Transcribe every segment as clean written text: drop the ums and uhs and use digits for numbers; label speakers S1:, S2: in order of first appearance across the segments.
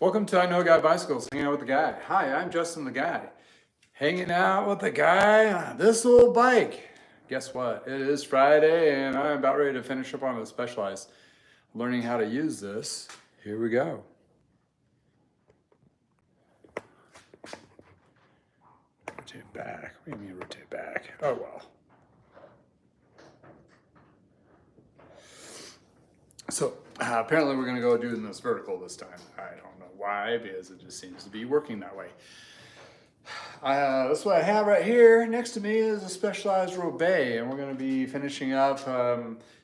S1: Welcome to I Know a Guy Bicycles, hanging out with the guy. Hi, I'm Justin the guy. Hanging out with the guy on this little bike. Guess what? It is Friday and I'm about ready to finish up on the Specialized. Learning how to use this. Here we go. Rotate back. What do you mean rotate back? Oh well. So apparently we're going to go doing this vertical this time. I don't know why, because it just seems to be working that way. That's what I have right here. Next to me is a Specialized Roubaix, and we're going to be finishing up,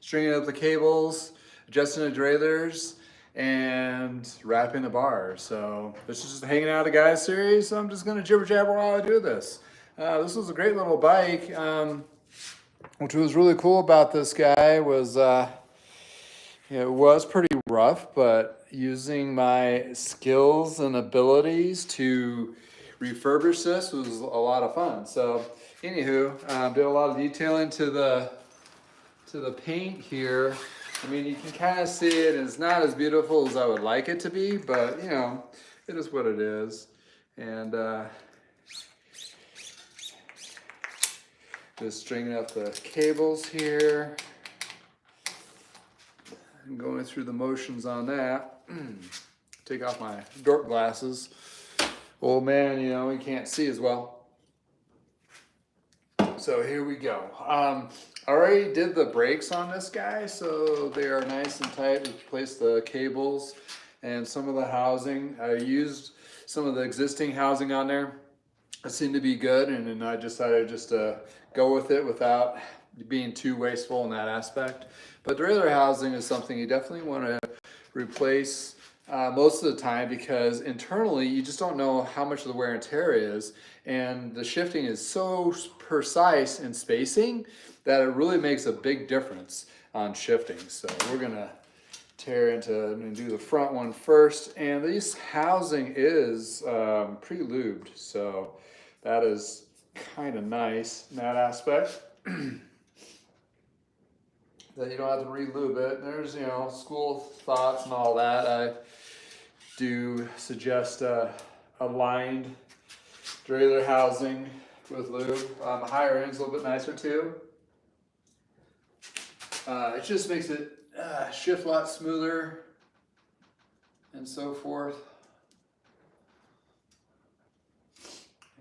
S1: stringing up the cables, adjusting the derailleurs, and wrapping the bar. So this is just a hanging out of the guys series. So I'm just going to jibber jabber while I do this. This was a great little bike. Which was really cool about this guy was it was pretty rough, but using my skills and abilities to refurbish this was a lot of fun. So anywho, did a lot of detailing to the paint here. I mean, you can kind of see it. It's not as beautiful as I would like it to be, but you know, it is what it is. And just stringing up the cables here. And going through the motions on that. Take off my dork glasses. Old man, you know, he can't see as well. So here we go. I already did the brakes on this guy, so they are nice and tight. We replaced the cables and some of the housing. I used some of the existing housing on there. It seemed to be good, and then I decided just to go with it without being too wasteful in that aspect. But the derailleur housing is something you definitely want to replace most of the time, because internally you just don't know how much of the wear and tear is, and the shifting is so precise in spacing that it really makes a big difference on shifting. So we're gonna tear into and do the front one first, and this housing is pre-lubed, so that is kind of nice in that aspect. That you don't have to re-lube it. And there's, you know, school thoughts and all that. I do suggest a lined derailleur housing with lube. The higher end's a little bit nicer too. It just makes it shift a lot smoother and so forth.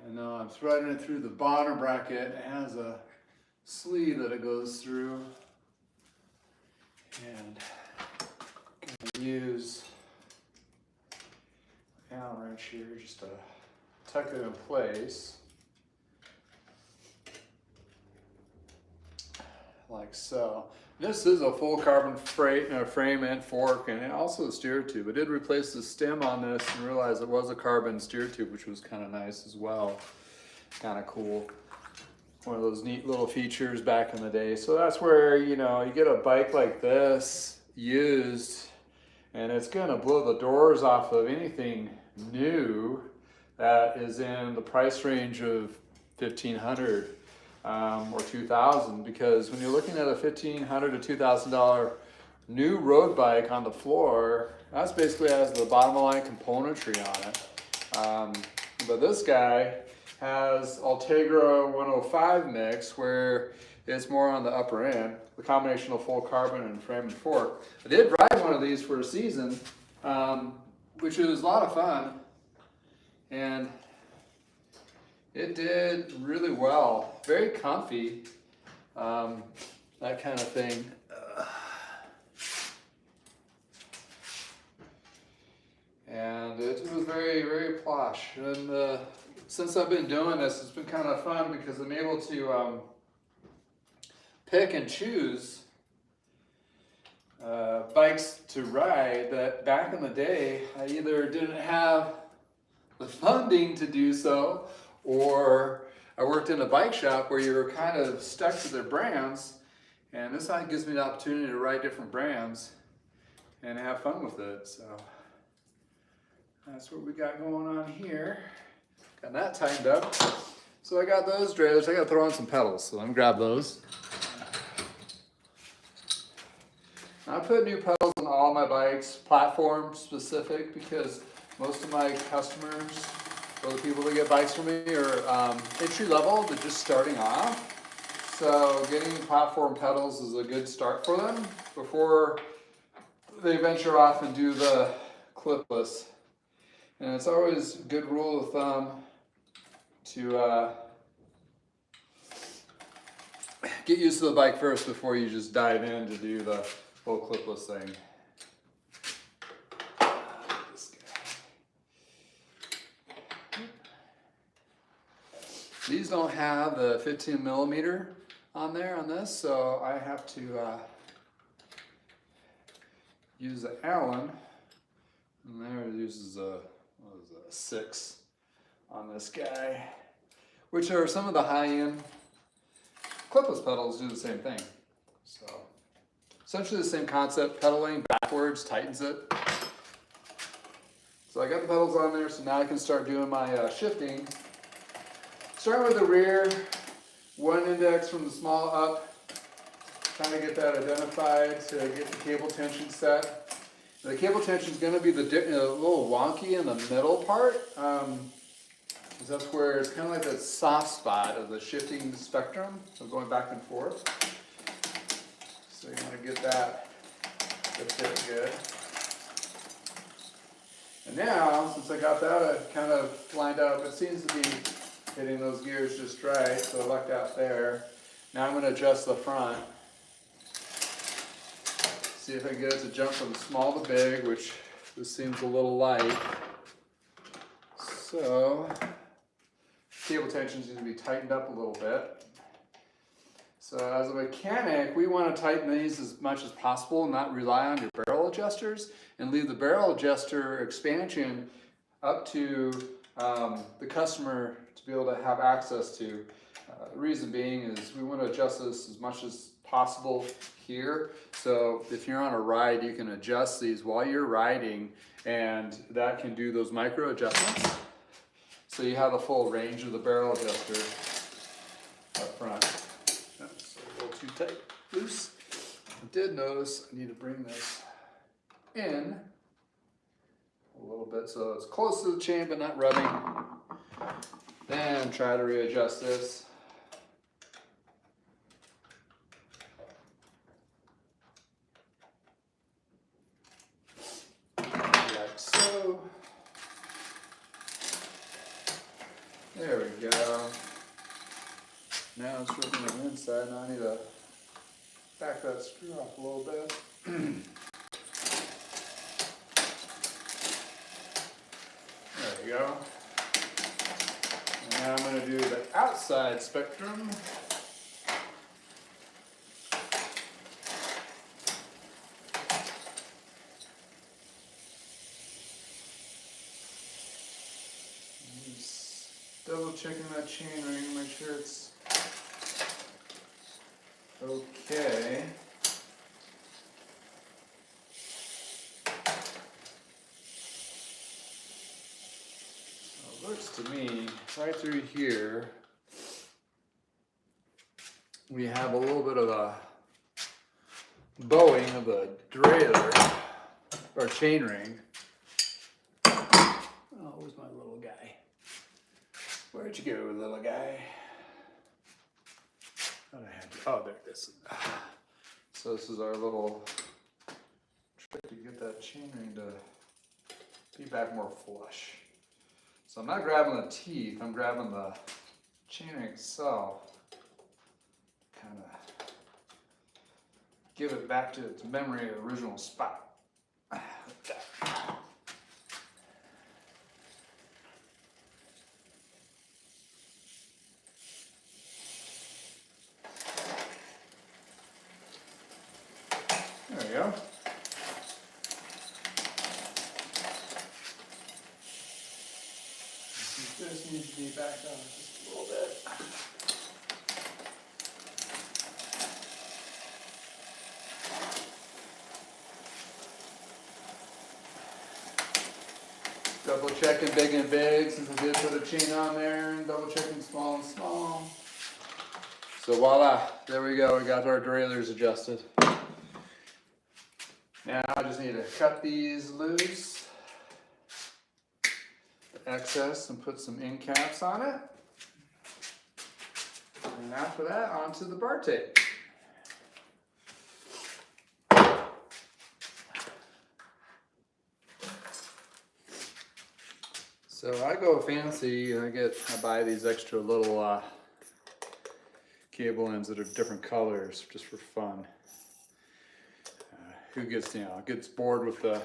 S1: And I'm threading it through the bottom bracket. It has a sleeve that it goes through. And I'm gonna use an Allen wrench here just to tuck it in place, like so. This is a full carbon frame and fork, and also the steer tube. I did replace the stem on this and realized it was a carbon steer tube, which was kind of nice as well. Kind of cool. One of those neat little features back in the day. So that's where, you know, you get a bike like this used, and it's gonna blow the doors off of anything new that is in the price range of $1,500 or $2,000, because when you're looking at a $1,500 to $2,000 new road bike on the floor, that's basically has the bottom line componentry on it. But this guy has Ultegra 105 mix, where it's more on the upper end, the combination of full carbon and frame and fork. I did ride one of these for a season, which was a lot of fun, and it did really well. Very comfy, that kind of thing. And it was very, very plush. And since I've been doing this, it's been kind of fun because I'm able to pick and choose bikes to ride that back in the day I either didn't have the funding to do so, or I worked in a bike shop where you were kind of stuck to their brands, and this gives me the opportunity to ride different brands and have fun with it. So that's what we got going on here. Got that tightened up. So I got those derailleurs. I got to throw on some pedals, so let me grab those. I put new pedals on all my bikes, platform specific, because Most of my customers, or the people that get bikes from me, are entry level. They're just starting off. So getting platform pedals is a good start for them before they venture off and do the clipless. And it's always a good rule of thumb to get used to the bike first before you just dive in to do the whole clipless thing. These don't have the 15 millimeter on there on this, so I have to use the Allen, and there it uses a 6 on this guy, which are some of the high-end clipless pedals do the same thing. So essentially the same concept, pedaling backwards tightens it. So I got the pedals on there, so now I can start doing my shifting. Starting with the rear, one index from the small up, trying to get that identified to get the cable tension set. The cable tension is going to be the a little wonky in the middle part, because that's where it's kind of like that soft spot of the shifting spectrum, so going back and forth. So you want to get that to fit good. And now, since I got that kind of lined up, it seems to be hitting those gears just right, so I lucked out there. Now I'm going to adjust the front. See if I can get it to jump from small to big, which this seems a little light. So, cable tensions need to be tightened up a little bit. So as a mechanic, we want to tighten these as much as possible and not rely on your barrel adjusters, and leave the barrel adjuster expansion up to the customer to be able to have access to. The reason being is we want to adjust this as much as possible here. So if you're on a ride, you can adjust these while you're riding, and that can do those micro adjustments. So you have the full range of the barrel adjuster up front. That's a little too tight, loose. I did notice I need to bring this in a little bit so it's close to the chain but not rubbing. Then try to readjust this. Like so. There we go. Now it's ripping the inside. Now I need to back that screw off a little bit. There we go. And now I'm going to do the outside spectrum. Just double checking that chain ring, make sure it's okay. Looks to me, right through here, we have a little bit of a bowing of the derailleur, or chain ring. Oh, where's my little guy? Where'd you go, little guy? Oh, there it is. So this is our little trick to get that chain ring to be back more flush. So I'm not grabbing the teeth, I'm grabbing the chain ring itself. Kind of give it back to its memory original spot. Like that. There we go. This needs to be backed on just a little bit. Double checking big and big since I did put a chain on there, and double checking small and small. So voila, there we go, we got our derailleurs adjusted. Now I just need to cut these loose. excess and put some end caps on it. And after that, onto the bar tape. So I go fancy. I buy these extra little cable ends that are different colors just for fun. Who gets bored with the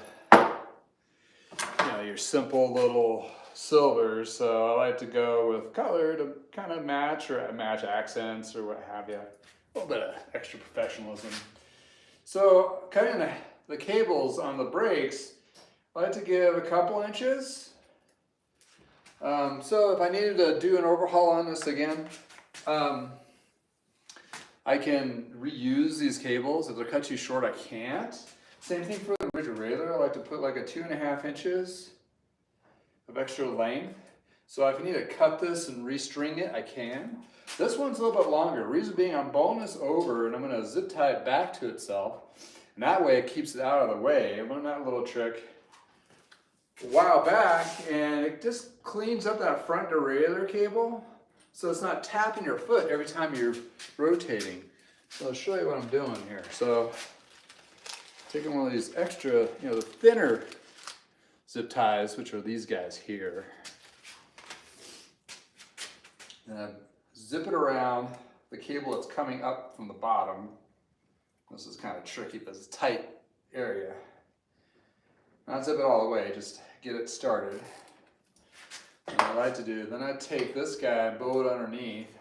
S1: your simple little silvers? So I like to go with color to kind of match accents or what have you. A little bit of extra professionalism. So cutting the cables on the brakes, I like to give a couple inches. So if I needed to do an overhaul on this again, I can reuse these cables. If they're cut too short, I can't. Same thing for the rigid railer. I like to put like a 2.5 inches of extra length. So if you need to cut this and restring it, I can. This one's a little bit longer. Reason being, I'm bowing this over and I'm going to zip tie it back to itself. And that way it keeps it out of the way. I learned that little trick a while back, and it just cleans up that front derailleur cable. So it's not tapping your foot every time you're rotating. So I'll show you what I'm doing here. So taking one of these extra, the thinner zip ties, which are these guys here. And I zip it around the cable that's coming up from the bottom. This is kind of tricky, but it's a tight area. Not zip it all the way, just get it started. And what I like to do, then I take this guy and bow it underneath.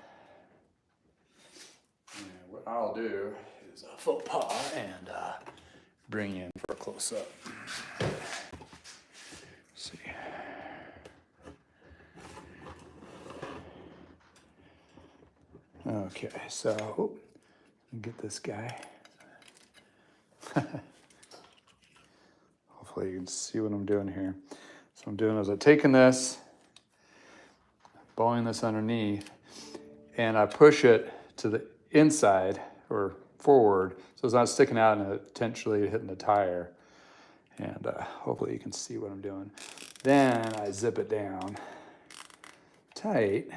S1: And what I'll do is a faux pas and bring you in for a close-up. See. Okay, so get this guy. Hopefully you can see what I'm doing here. So what I'm doing is I'm taking this, bowing this underneath, and I push it to the inside or forward so it's not sticking out and potentially hitting the tire. And hopefully you can see what I'm doing. Then I zip it down tight,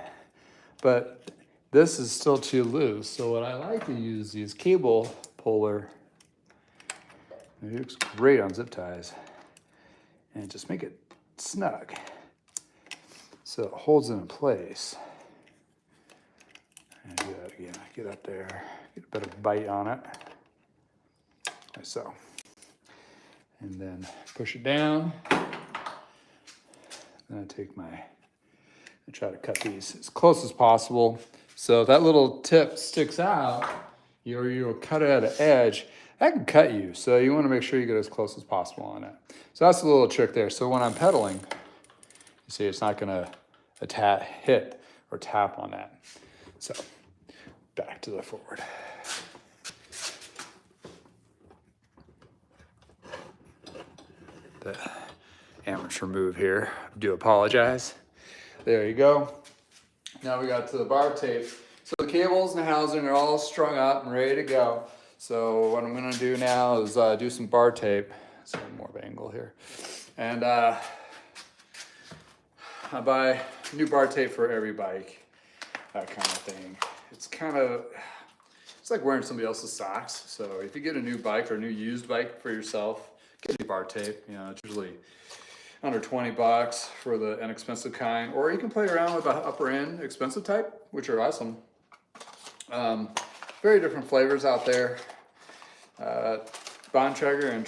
S1: but this is still too loose. So what I like to use these cable puller. It looks great on zip ties, and just make it snug so it holds it in place. And do that again. Get up there, get a better bite on it, like so. And then push it down. Then I try to cut these as close as possible. So if that little tip sticks out, you'll cut it at an edge. That can cut you, so you want to make sure you get as close as possible on it. So that's a little trick there. So when I'm pedaling, you see it's not going to hit or tap on that. So back to the forward. The amateur move here. I do apologize. There you go. Now we got to the bar tape. So the cables and the housing are all strung up and ready to go. So what I'm gonna do now is do some bar tape. So more of an angle here. And I buy new bar tape for every bike, that kind of thing. It's like wearing somebody else's socks. So if you get a new bike or a new used bike for yourself, get new bar tape. It's usually under 20 bucks for the inexpensive kind, or you can play around with the upper end expensive type, which are awesome. Very different flavors out there. Bontrager and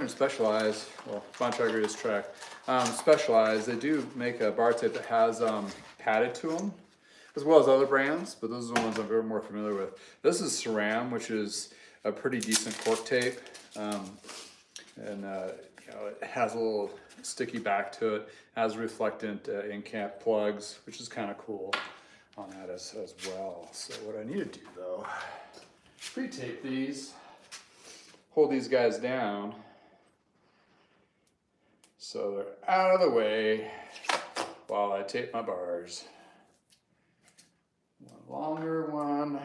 S1: Specialized, well, Bontrager is Trek. Specialized, they do make a bar tape that has padded to them, as well as other brands, but those are the ones I'm very more familiar with. This is Ceram, which is a pretty decent cork tape, and it has a little sticky back to it, has reflectant ink cap plugs, which is kind of cool on that as well. So what I need to do though, pre-tape these, hold these guys down so they're out of the way while I tape my bars. One longer one.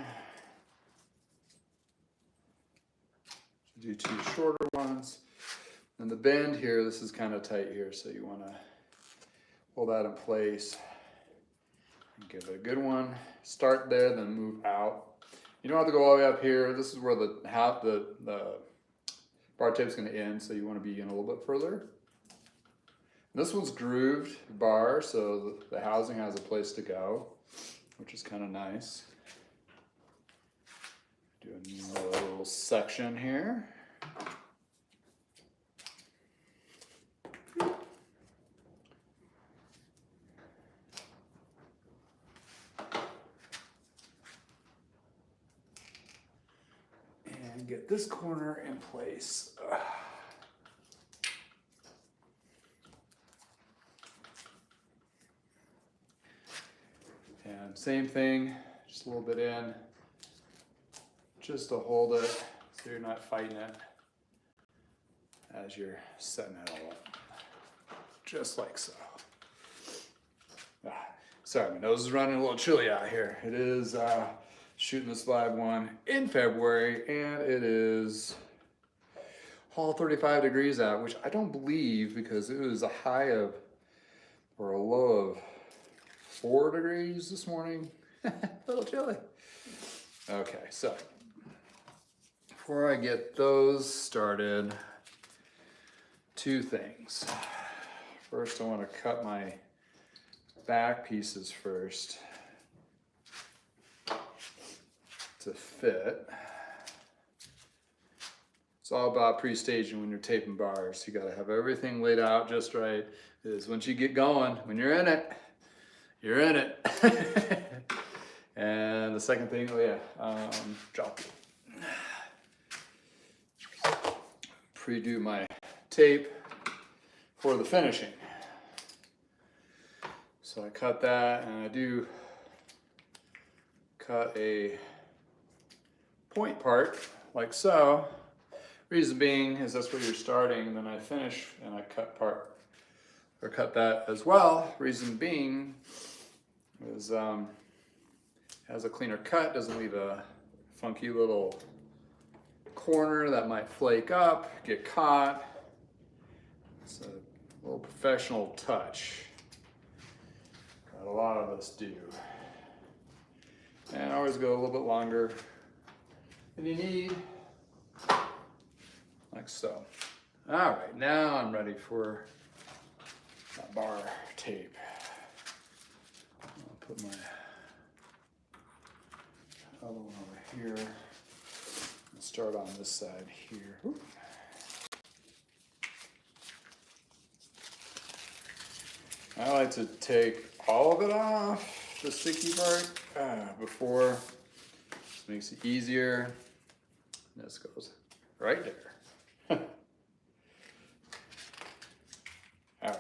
S1: Do two shorter ones. And the bend here, this is kind of tight here, so you want to Hold that in place. Give it a good one. Start there, then move out. You don't have to go all the way up here. This is where the bar tape's going to end, so you want to be in a little bit further. This one's grooved bar, so the housing has a place to go, which is kind of nice. Do another little section here. And get this corner in place. And same thing, just a little bit in, just to hold it so you're not fighting it as you're setting it all up, just like so. Sorry, my nose is running a little chilly out here. It is shooting this live one in February, and it is all 35 degrees out, which I don't believe, because it was a high of, or a low of 4 degrees this morning. A little chilly. Okay, so before I get those started, 2 things. First, I want to cut my back pieces first to fit. It's all about pre-staging when you're taping bars. You got to have everything laid out just right. Because once you get going, when you're in it, you're in it. And the second thing, drop it. Pre-do my tape for the finishing. So I cut that, and I do cut a point part like so. Reason being is that's where you're starting, and then I finish and I cut that as well. Reason being is has a cleaner cut, doesn't leave a funky little corner that might flake up, get caught. It's a little professional touch that a lot of us do. And I always go a little bit longer than you need, like so. All right, now I'm ready for my bar tape. I'll put my other one over here. I'll start on this side here. Ooh. I like to take all of it off, the sticky part, before. This makes it easier. This goes right there. All right.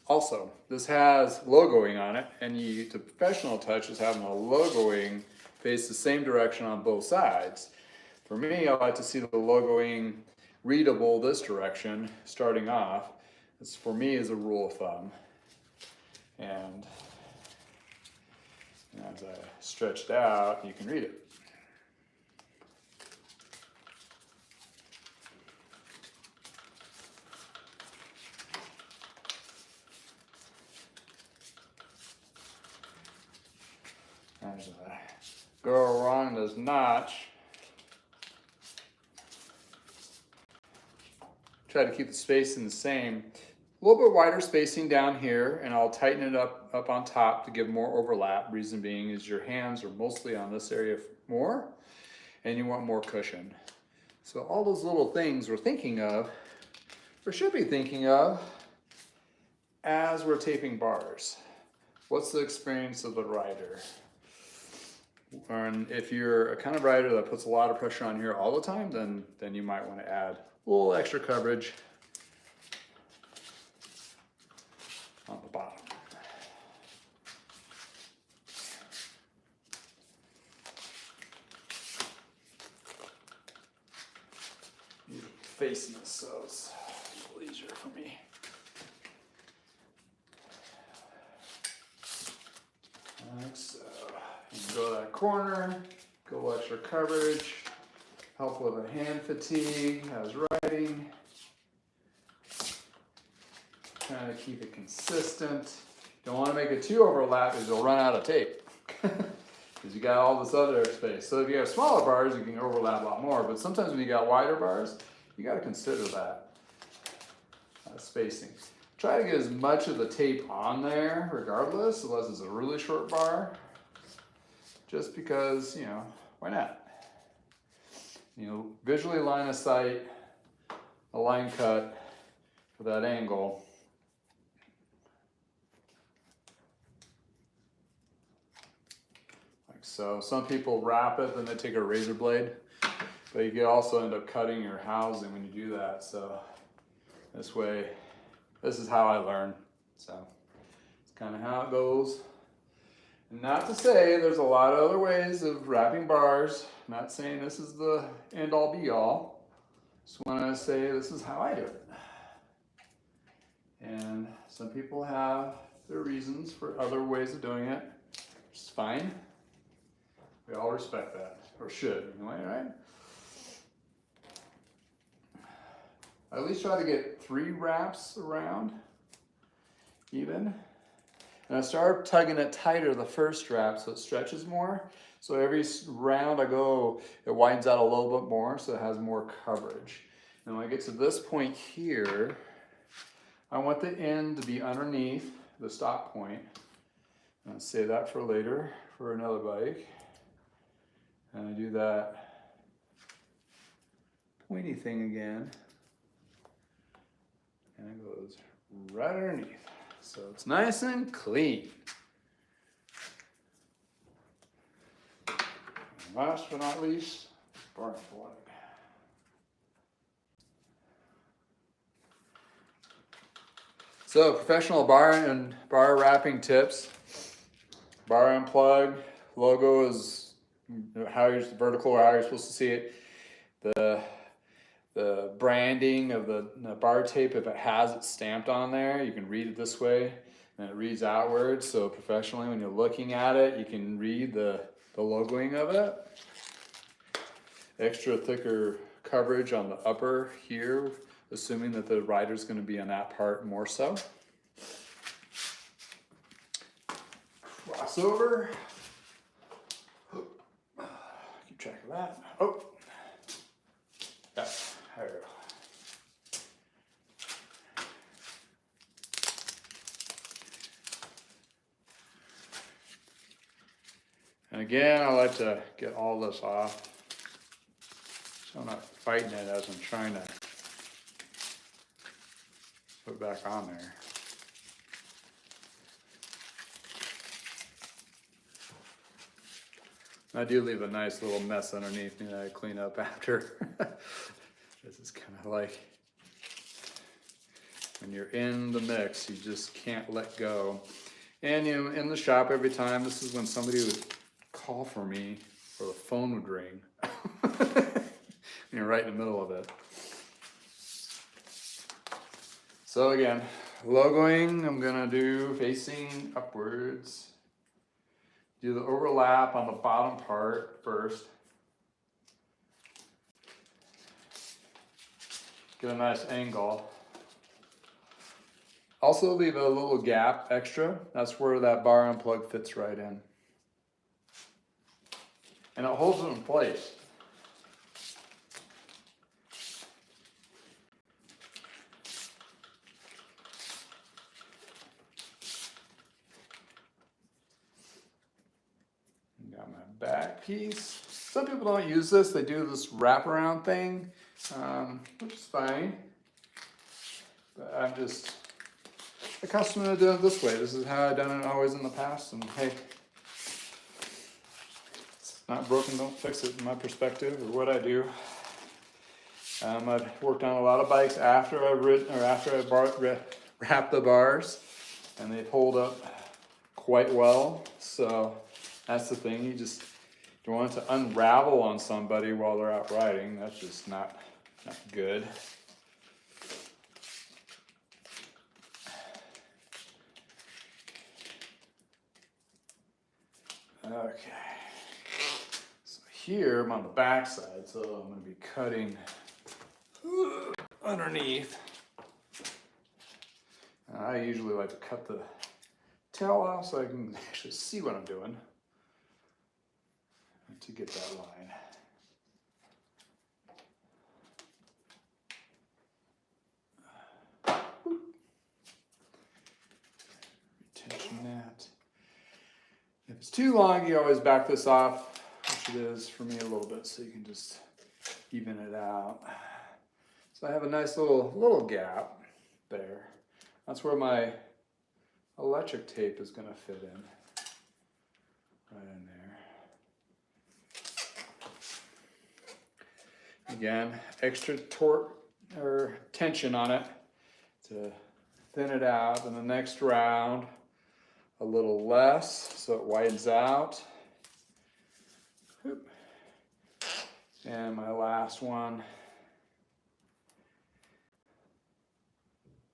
S1: Also, this has logoing on it, and the professional touch is having the logoing face the same direction on both sides. For me, I like to see the logoing readable this direction, starting off. This, for me, is a rule of thumb. And as I stretch it out, you can read it. As I go along this notch, try to keep the spacing the same. A little bit wider spacing down here, and I'll tighten it up on top to give more overlap. Reason being is your hands are mostly on this area more, and you want more cushion. So all those little things we're thinking of, or should be thinking of, as we're taping bars. What's the experience of the rider? And if you're a kind of rider that puts a lot of pressure on here all the time, then you might want to add a little extra coverage on the bottom. Facing this, so it's a little easier for me. Like so. You can go to that corner, go extra coverage, help with a hand fatigue as writing. trying to keep it consistent. Don't want to make it too overlap because you'll run out of tape. Because you got all this other space. So if you have smaller bars, you can overlap a lot more. But sometimes when you got wider bars, you got to consider that spacing. Try to get as much of the tape on there, regardless, unless it's a really short bar. Just because, you know, why not? You know, visually line of sight, a line cut for that angle. Like so. Some people wrap it, then they take a razor blade. But you can also end up cutting your housing when you do that. So this way, this is how I learn. So it's kind of how it goes. And not to say there's a lot of other ways of wrapping bars. I'm not saying this is the end all be all. Just want to say this is how I do it. And some people have their reasons for other ways of doing it, which is fine. We all respect that, or should anyway, right? I at least try to get 3 wraps around, even. And I start tugging it tighter the first wrap so it stretches more. So every round I go, it widens out a little bit more so it has more coverage. And when I get to this point here, I want the end to be underneath the stop point. And I'll save that for later for another bike. And I do that pointy thing again. And it goes right underneath. So it's nice and clean. And last but not least, bar plug. So professional bar and bar wrapping tips. Bar unplug, logo is how you're vertical or how you're supposed to see it. The branding of the bar tape, if it has it stamped on there, you can read it this way, and it reads outwards. So professionally, when you're looking at it, you can read the logoing of it. Extra thicker coverage on the upper here, assuming that the rider's going to be on that part more so. Crossover. Keep track of that. Oh, yeah. There we go. And again, I like to get all this off so I'm not fighting it as I'm trying to put it back on there. I do leave a nice little mess underneath me that I clean up after. This is kind of like when you're in the mix, you just can't let go. And you know, in the shop every time, this is when somebody would call for me or the phone would ring. You're right in the middle of it. So again, logoing, I'm gonna do facing upwards. Do the overlap on the bottom part first. Get a nice angle. Also leave a little gap extra. That's where that bar unplug fits right in. And it holds it in place. Got my back piece. Some people don't use this. They do this wraparound thing, which is fine. But I'm just accustomed to doing it this way. This is how I've done it always in the past. And hey, it's not broken, don't fix it in my perspective or what I do. I've worked on a lot of bikes after I've ridden or after I wrapped the bars, and they've hold up quite well. So that's the thing. You just don't want it to unravel on somebody while they're out riding. That's just not good. Okay. So here I'm on the back side, so I'm going to be cutting underneath. I usually like to cut the tail off so I can actually see what I'm doing to get that line. Retention that. If it's too long, you always back this off, which it is for me a little bit, so you can just even it out. So I have a nice little gap there. That's where my electric tape is going to fit in. Right in there. Again, extra torque or tension on it to thin it out. And the next round, a little less, so it widens out. And my last one,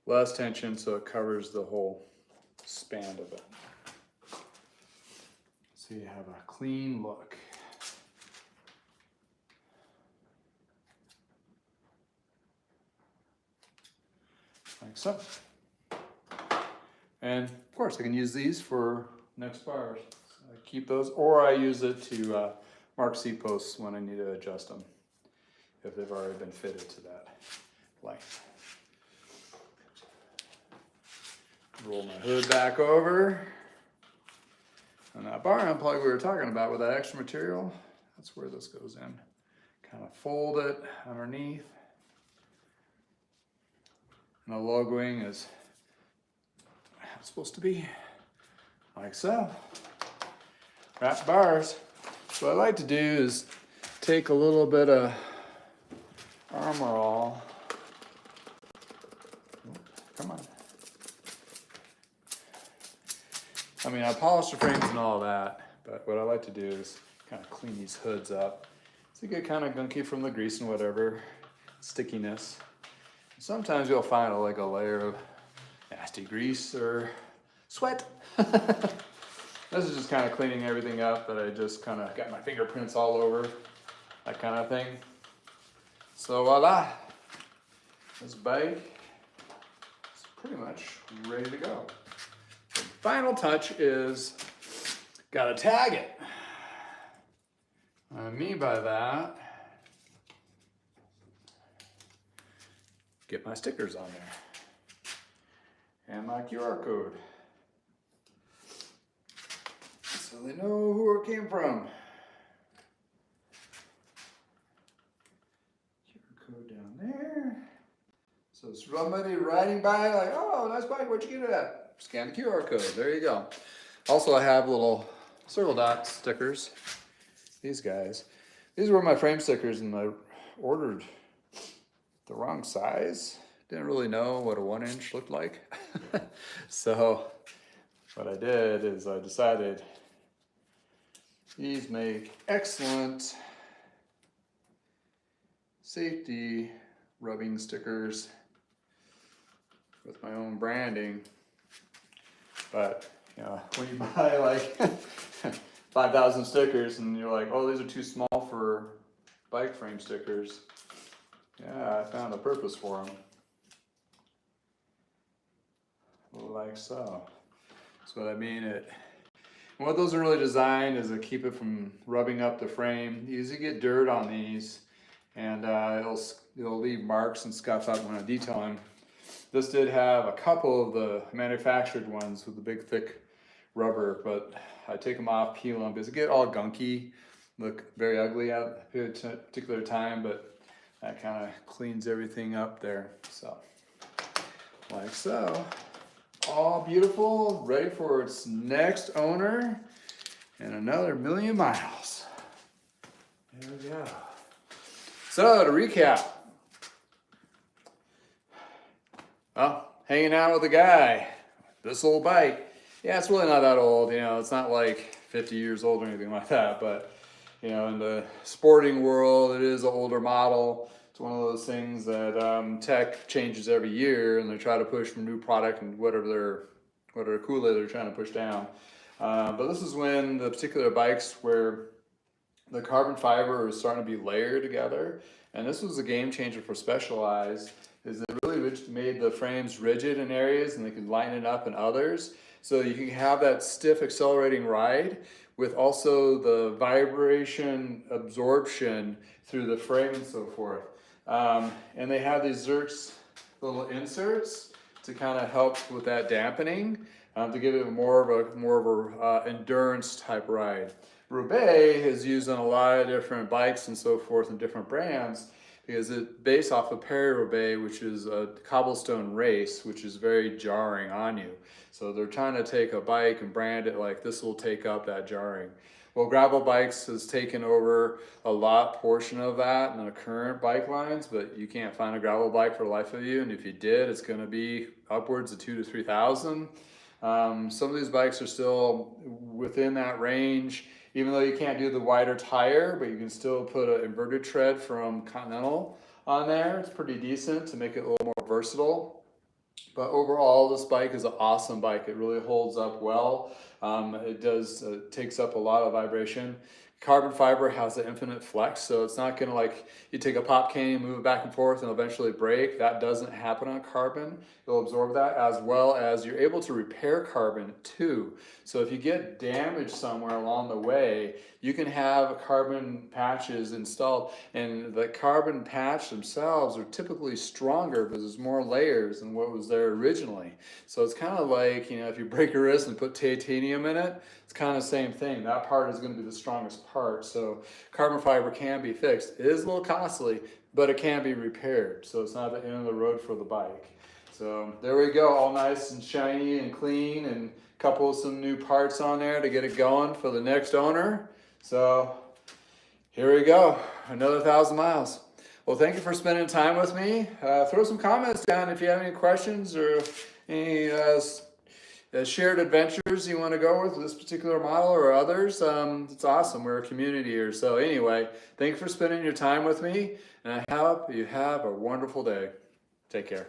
S1: less tension so it covers the whole span of it. So you have a clean look. Like so. And of course I can use these for next bars. So I keep those, or I use it to mark seat posts when I need to adjust them, if they've already been fitted to that length. Roll my hood back over. And that bar unplug we were talking about with that extra material, that's where this goes in. Kind of fold it underneath. And the logoing is how it's supposed to be, like so. Wrap bars. So what I like to do is take a little bit of Armor All. Come on. I mean, I polish the frames and all that, but what I like to do is kind of clean these hoods up. So you get kind of gunky from the grease and whatever, stickiness. Sometimes you'll find like a layer of nasty grease or sweat. This is just kind of cleaning everything up that I just kind of got my fingerprints all over, that kind of thing. So voila, this bike is pretty much ready to go. The final touch is gotta tag it. What I mean by that, get my stickers on there and my QR code so they know who it came from. QR code down there. So somebody riding by like, oh, nice bike, where'd you get it at? Scan the QR code, there you go. Also, I have little circle dot stickers. These guys. These were my frame stickers and I ordered the wrong size. Didn't really know what a 1-inch looked like. So what I did is I decided these make excellent safety rubbing stickers with my own branding. But you know, when you buy like 5,000 stickers and you're like, oh, these are too small for bike frame stickers. Yeah, I found a purpose for them. Like so. So what I mean, what those are really designed is to keep it from rubbing up the frame. You usually get dirt on these and it'll leave marks and scuff up when I detail them. This did have a couple of the manufactured ones with the big thick rubber, but I take them off, peel them because they get all gunky, look very ugly at a particular time, but that kind of cleans everything up there. So, like so. All beautiful, ready for its next owner and another 1,000,000 miles. There we go. So to recap, well, hanging out with a guy, this old bike. Yeah, it's really not that old, you know, it's not like 50 years old or anything like that, but you know, in the sporting world, it is an older model. It's one of those things that tech changes every year and they try to push from new product and whatever Kool-Aid they're trying to push down. But this is when the particular bikes where the carbon fiber is starting to be layered together. And this was a game changer for Specialized is it really made the frames rigid in areas and they can lighten it up in others. So you can have that stiff accelerating ride with also the vibration absorption through the frame and so forth. And they have these Zerks little inserts to kind of help with that dampening, to give it more of a endurance type ride. Roubaix is used on a lot of different bikes and so forth and different brands because it's based off of Paris-Roubaix, which is a cobblestone race, which is very jarring on you. So they're trying to take a bike and brand it like this will take up that jarring. Well, gravel bikes has taken over a lot portion of that in the current bike lines, but you can't find a gravel bike for the life of you. And if you did, it's going to be upwards of $2,000 to $3,000. Some of these bikes are still within that range, even though you can't do the wider tire, but you can still put an inverted tread from Continental on there. It's pretty decent to make it a little more versatile. But overall, this bike is an awesome bike. It really holds up well. It takes up a lot of vibration. Carbon fiber has an infinite flex, so it's not gonna like you take a pop can, move it back and forth, and eventually break. That doesn't happen on carbon. It'll absorb that, as well as you're able to repair carbon too. So if you get damage somewhere along the way, you can have carbon patches installed, and the carbon patch themselves are typically stronger because there's more layers than what was there originally. So it's kind of like, you know, if you break your wrist and put titanium in it, it's kind of the same thing. That part is going to be the strongest part. So carbon fiber can be fixed. It is a little costly, but it can be repaired. So it's not the end of the road for the bike. So there we go, all nice and shiny and clean, and a couple of some new parts on there to get it going for the next owner. So here we go, another 1,000 miles. Well, thank you for spending time with me. Throw some comments down if you have any questions or any shared adventures you want to go with this particular model or others. It's awesome. We're a community here. So anyway, thank you for spending your time with me, and I hope you have a wonderful day. Take care.